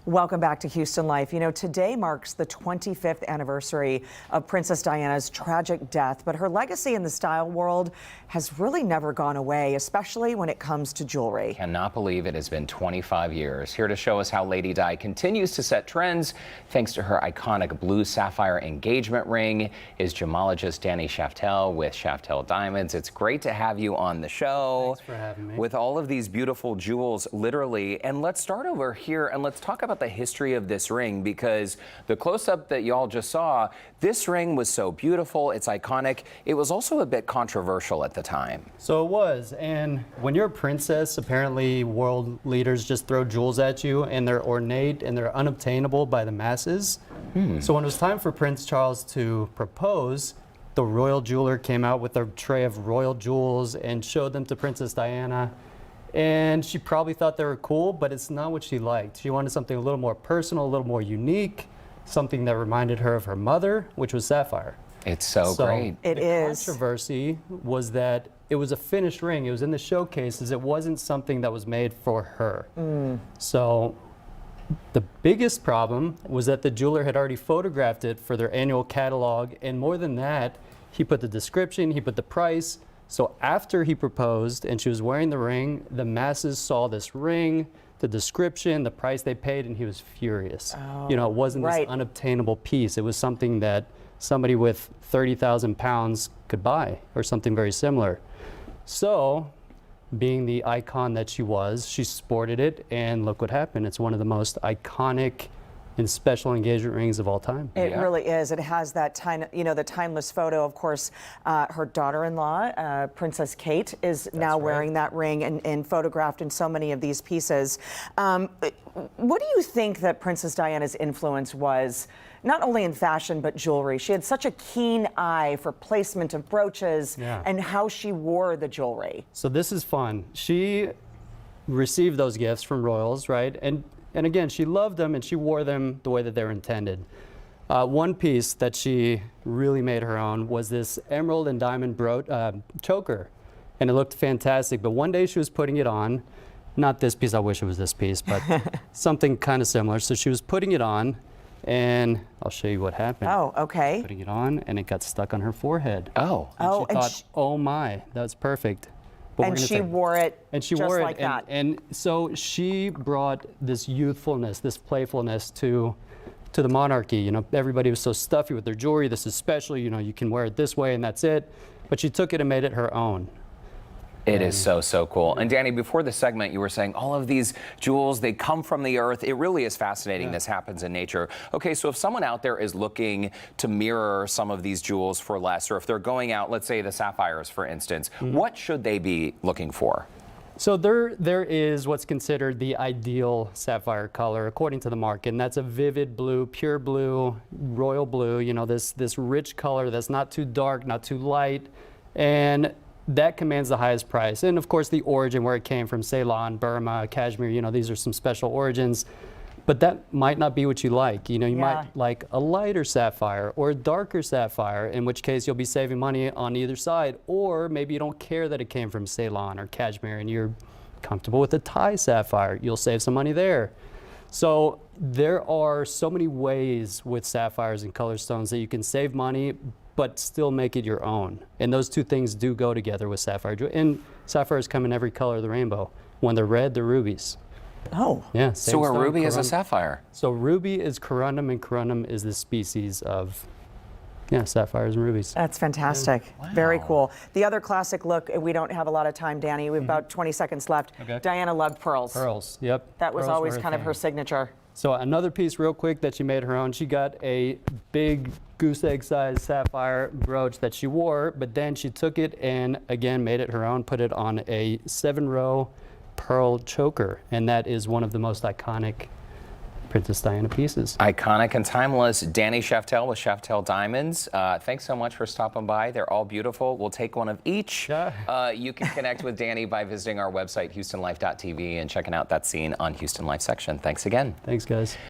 Welcome back to Houston Life. You know, today marks the 25th anniversary of Princess Diana's tragic death, but her legacy in the style world has really never gone away, especially when it comes to jewelry. Cannot believe it has been 25 years. Here to show us how Lady Di continues to set trends thanks to her iconic blue sapphire engagement ring is gemologist Danny Shaftel with Shaftel Diamonds. It's great to have you on the show. Thanks for having me. With all of these beautiful jewels, literally. And let's start over here and let's talk about the history of this ring, because the close-up that y'all just saw, this ring was so beautiful, it's iconic. It was also a bit controversial at the time. So it was, and when you're a princess, apparently world leaders just throw jewels at you and they're ornate and they're unobtainable by the masses. So when it was time for Prince Charles to propose, the royal jeweler came out with a tray of royal jewels and showed them to Princess Diana. And she probably thought they were cool, but it's not what she liked. She wanted something a little more personal, a little more unique, something that reminded her of her mother, which was sapphire. It's so great. It is. The controversy was that it was a finished ring. It was in the showcases. It wasn't something that was made for her. So the biggest problem was that the jeweler had already photographed it for their annual catalog. And more than that, he put the description, he put the price. So after he proposed and she was wearing the ring, the masses saw this ring, the description, the price they paid, and he was furious. You know, it wasn't this unobtainable piece. It was something that somebody with 30,000 pounds could buy, or something very similar. So, being the icon that she was, she sported it, and look what happened. It's one of the most iconic and special engagement rings of all time. It really is. It has that the timeless photo. Of course, her daughter-in-law, Princess Kate, is now wearing that ring and photographed in so many of these pieces. What do you think that Princess Diana's influence was, not only in fashion but jewelry? She had such a keen eye for placement of brooches and how she wore the jewelry. So this is fun. She received those gifts from royals, right? And again, she loved them and she wore them the way that they were intended. One piece that she really made her own was this emerald and diamond choker. And it looked fantastic, but one day she was putting it on, not this piece, I wish it was this piece, but something kind of similar. So she was putting it on, and I'll show you what happened. Oh, okay. Putting it on, and it got stuck on her forehead. Oh. And she thought, oh my, that's perfect. And she wore it just like that. And so she brought this youthfulness, this playfulness to the monarchy. You know, everybody was so stuffy with their jewelry. This is special, you know, you can wear it this way and that's it. But she took it and made it her own. It is so cool. And Danny, before the segment, you were saying all of these jewels, they come from the earth. It really is fascinating. This happens in nature. Okay, so if someone out there is looking to mirror some of these jewels for less, or if they're going out, let's say the sapphires, for instance, what should they be looking for? So there is what's considered the ideal sapphire color according to the market, and that's a vivid blue, pure blue, royal blue, you know, this rich color that's not too dark, not too light, and that commands the highest price. And of course the origin, where it came from, Ceylon, Burma, Kashmir, you know, these are some special origins. But that might not be what you like. You know, you might like a lighter sapphire or a darker sapphire, in which case you'll be saving money on either side. Or maybe you don't care that it came from Ceylon or Kashmir and you're comfortable with a Thai sapphire. You'll save some money there. So there are so many ways with sapphires and color stones that you can save money but still make it your own. And those two things do go together with sapphire. And sapphires come in every color of the rainbow. When they're red, they're rubies. Oh. Yeah. So a ruby is a sapphire? So ruby is corundum, and corundum is the species of, sapphires and rubies. That's fantastic. Wow. Very cool. The other classic look, we don't have a lot of time, Danny. We have about 20 seconds left. Okay. Diana loved pearls. Pearls, yep. That was always kind of her signature. So another piece real quick that she made her own, she got a big goose egg sized sapphire brooch that she wore, but then she took it and again made it her own, put it on a 7-row pearl choker. And that is one of the most iconic Princess Diana pieces. Iconic and timeless. Danny Shaftel with Shaftel Diamonds. Thanks so much for stopping by. They're all beautiful. We'll take one of each. You can connect with Danny by visiting our website, HoustonLife.tv, and checking out that scene on Houston Life section. Thanks again. Thanks, guys.